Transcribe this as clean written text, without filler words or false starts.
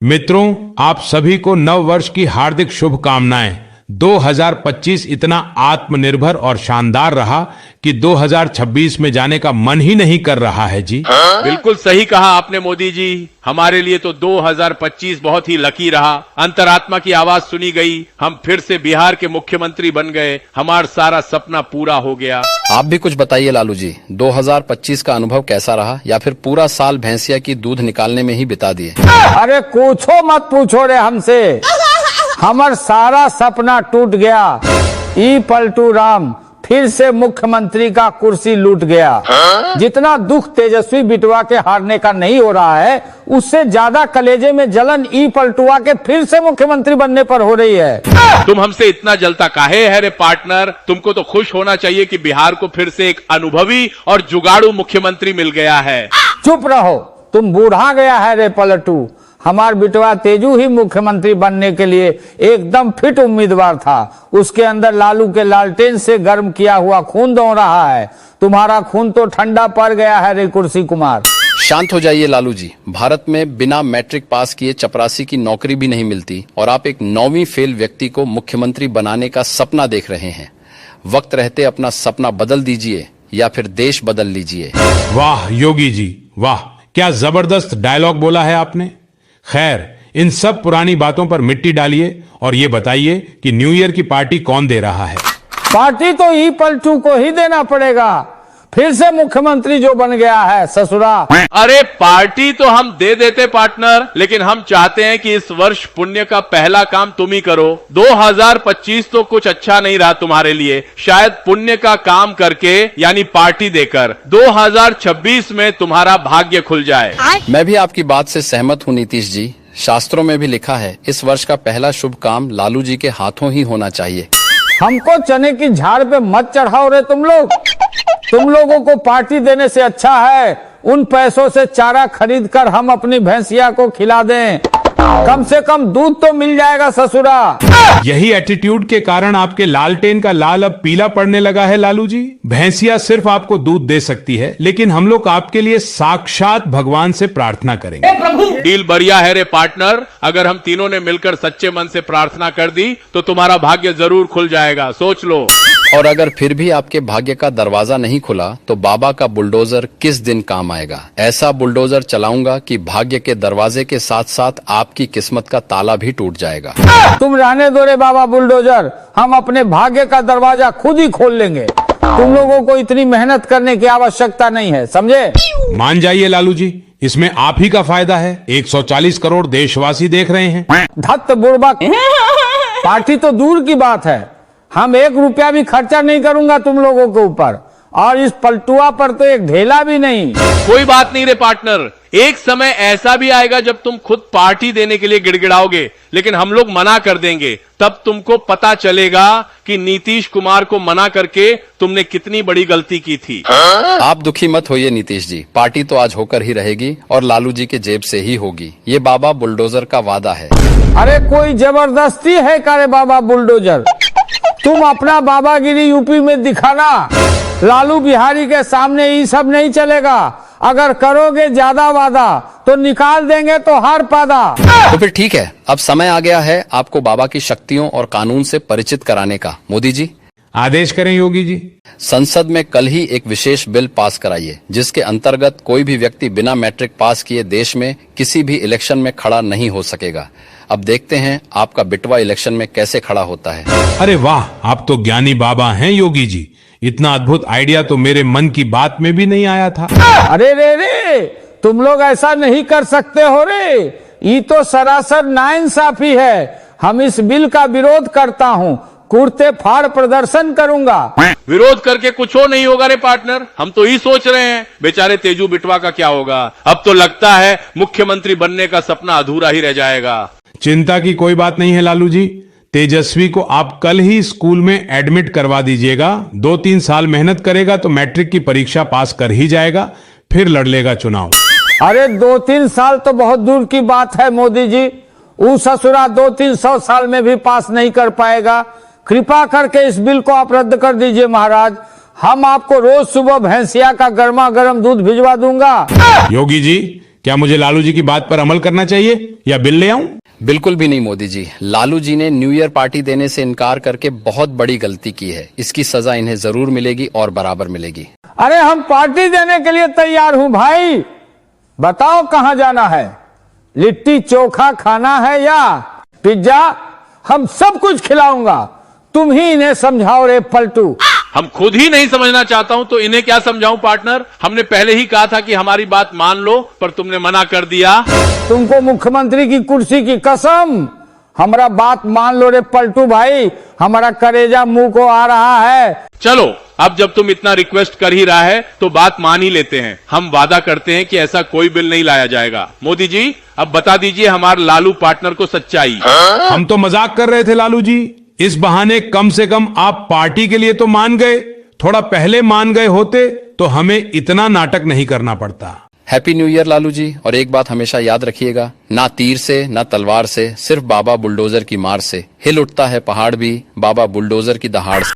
मित्रों, आप सभी को नव वर्ष की हार्दिक शुभकामनाएं। 2025 इतना आत्मनिर्भर और शानदार रहा कि 2026 में जाने का मन ही नहीं कर रहा है जी। बिल्कुल सही कहा आपने मोदी जी। हमारे लिए तो 2025 बहुत ही लकी रहा। अंतरात्मा की आवाज सुनी गई, हम फिर से बिहार के मुख्यमंत्री बन गए, हमारा सारा सपना पूरा हो गया। आप भी कुछ बताइए लालू जी, 2025 का अनुभव कैसा रहा, या फिर पूरा साल भैंसिया की दूध निकालने में ही बिता दिए? अरे पूछो मत पूछो रे हमसे, हमार सारा सपना टूट गया। ई पलटू राम फिर से मुख्यमंत्री का कुर्सी लूट गया। जितना दुख तेजस्वी बिटवा के हारने का नहीं हो रहा है, उससे ज्यादा कलेजे में जलन ई पलटुआ के फिर से मुख्यमंत्री बनने पर हो रही है। तुम हमसे इतना जलता काहे है रे पार्टनर? तुमको तो खुश होना चाहिए कि बिहार को फिर से एक अनुभवी और जुगाड़ू मुख्यमंत्री मिल गया है। चुप रहो, तुम बूढ़ा गया है रे पलटू। हमार बिटवा तेजू ही मुख्यमंत्री बनने के लिए एकदम फिट उम्मीदवार था। उसके अंदर लालू के लालटेन से गर्म किया हुआ खून दौड़ रहा है। तुम्हारा खून तो ठंडा पड़ गया है रे कुर्सी कुमार। शांत हो जाइए लालू जी। भारत में बिना मैट्रिक पास किए चपरासी की नौकरी भी नहीं मिलती, और आप एक 9वीं फेल व्यक्ति को मुख्यमंत्री बनाने का सपना देख रहे हैं। वक्त रहते अपना सपना बदल दीजिए, या फिर देश बदल लीजिए। वाह योगी जी वाह, क्या जबरदस्त डायलॉग बोला है आपने। खैर, इन सब पुरानी बातों पर मिट्टी डालिए और ये बताइए कि न्यू ईयर की पार्टी कौन दे रहा है? पार्टी तो ई पलटू को ही देना पड़ेगा, फिर से मुख्यमंत्री जो बन गया है ससुरा। अरे पार्टी तो हम दे देते पार्टनर, लेकिन हम चाहते हैं कि इस वर्ष पुण्य का पहला काम तुम ही करो। 2025 तो कुछ अच्छा नहीं रहा तुम्हारे लिए, शायद पुण्य का काम करके यानी पार्टी देकर 2026 में तुम्हारा भाग्य खुल जाए। मैं भी आपकी बात से सहमत हूँ नीतीश जी। शास्त्रों में भी लिखा है, इस वर्ष का पहला शुभ काम लालू जी के हाथों ही होना चाहिए। हमको चने की झाड़ पे मत चढ़ाओ रे तुम लोग। तुम लोगों को पार्टी देने से अच्छा है उन पैसों से चारा खरीद कर हम अपनी भैंसिया को खिला दें। कम से कम दूध तो मिल जाएगा ससुरा। यही एटीट्यूड के कारण आपके लालटेन का लाल अब पीला पड़ने लगा है लालू जी। भैंसिया सिर्फ आपको दूध दे सकती है, लेकिन हम लोग आपके लिए साक्षात भगवान से प्रार्थना करेंगे। डील बढ़िया है रे पार्टनर। अगर हम तीनों ने मिलकर सच्चे मन से प्रार्थना कर दी तो तुम्हारा भाग्य जरूर खुल जाएगा, सोच लो। और अगर फिर भी आपके भाग्य का दरवाजा नहीं खुला तो बाबा का बुलडोजर किस दिन काम आएगा। ऐसा बुलडोजर चलाऊंगा कि भाग्य के दरवाजे के साथ साथ आपकी किस्मत का ताला भी टूट जाएगा। तुम रहने दो रे बाबा बुलडोजर, हम अपने भाग्य का दरवाजा खुद ही खोल लेंगे। तुम लोगों को इतनी मेहनत करने की आवश्यकता नहीं है, समझे? मान जाइए लालू जी, इसमें आप ही का फायदा है। 140 करोड़ देशवासी देख रहे हैं। धत्त बुड़बक, पार्टी तो दूर की बात है, हम 1 रुपया भी खर्चा नहीं करूंगा तुम लोगों के ऊपर, और इस पलटुआ पर तो एक ढेला भी नहीं। कोई बात नहीं रे पार्टनर, एक समय ऐसा भी आएगा जब तुम खुद पार्टी देने के लिए गिड़गिड़ाओगे, लेकिन हम लोग मना कर देंगे। तब तुमको पता चलेगा कि नीतीश कुमार को मना करके तुमने कितनी बड़ी गलती की थी। आप दुखी मत होइए नीतीश जी, पार्टी तो आज होकर ही रहेगी और लालू जी के जेब से ही होगी। ये बाबा बुलडोजर का वादा है। अरे कोई जबरदस्ती है का रे बाबा बुलडोजर? तुम अपना बाबागिरी यूपी में दिखाना। लालू बिहारी के सामने ये सब नहीं चलेगा। अगर करोगे ज्यादा वादा तो निकाल देंगे तो हर पादा। तो फिर ठीक है, अब समय आ गया है आपको बाबा की शक्तियों और कानून से परिचित कराने का। मोदी जी आदेश करें योगी जी। संसद में कल ही एक विशेष बिल पास कराइए, जिसके अंतर्गत कोई भी व्यक्ति बिना मैट्रिक पास किए देश में किसी भी इलेक्शन में खड़ा नहीं हो सकेगा। अब देखते हैं आपका बिटवा इलेक्शन में कैसे खड़ा होता है। अरे वाह, आप तो ज्ञानी बाबा हैं योगी जी। इतना अद्भुत आइडिया तो मेरे मन की बात में भी नहीं आया था। अरे रे, तुम लोग ऐसा नहीं कर सकते हो रे, ये तो सरासर नाइंसाफी है। हम इस बिल का विरोध करता हूँ, कुर्ते फाड़ प्रदर्शन करूंगा। विरोध करके कुछ हो नहीं होगा रे पार्टनर, हम तो ही सोच रहे हैं बेचारे तेजू बिटवा का क्या होगा। अब तो लगता है मुख्यमंत्री बनने का सपना अधूरा ही रह जाएगा। चिंता की कोई बात नहीं है लालू जी। तेजस्वी को आप कल ही स्कूल में एडमिट करवा दीजिएगा। 2-3 साल मेहनत करेगा तो मैट्रिक की परीक्षा पास कर ही जाएगा, फिर लड़ लेगा चुनाव। अरे 2-3 साल तो बहुत दूर की बात है मोदी जी। वो ससुरा 200-300 साल में भी पास नहीं कर पाएगा। कृपा करके इस बिल को आप रद्द कर दीजिए महाराज। हम आपको रोज सुबह भैंसिया का गर्मा गर्म दूध भिजवा दूंगा। योगी जी, क्या मुझे लालू जी की बात पर अमल करना चाहिए या बिल ले आऊं? बिल्कुल भी नहीं मोदी जी। लालू जी ने न्यू ईयर पार्टी देने से इनकार करके बहुत बड़ी गलती की है। इसकी सजा इन्हें जरूर मिलेगी और बराबर मिलेगी। अरे हम पार्टी देने के लिए तैयार हूं भाई, बताओ कहां जाना है? लिट्टी चोखा खाना है या पिज्जा? हम सब कुछ खिलाऊंगा, तुम ही इन्हें समझाओ रे पलटू। हम खुद ही नहीं समझना चाहता हूं तो इन्हें क्या समझाऊं पार्टनर? हमने पहले ही कहा था कि हमारी बात मान लो, पर तुमने मना कर दिया। तुमको मुख्यमंत्री की कुर्सी की कसम, हमारा बात मान लो रे पलटू भाई, हमारा करेजा मुंह को आ रहा है। चलो, अब जब तुम इतना रिक्वेस्ट कर ही रहा है तो बात मान ही लेते हैं। हम वादा करते हैं कि ऐसा कोई बिल नहीं लाया जाएगा। मोदी जी, अब बता दीजिए हमारे लालू पार्टनर को सच्चाई। हम तो मजाक कर रहे थे लालू जी, इस बहाने कम से कम आप पार्टी के लिए तो मान गए। थोड़ा पहले मान गए होते तो हमें इतना नाटक नहीं करना पड़ता। Happy new year Lalu ji. और एक बात हमेशा याद रखिएगा, ना तीर से ना तलवार से, सिर्फ बाबा बुलडोजर की मार से हिल उठता है पहाड़ भी, बाबा बुलडोजर की दहाड़ से।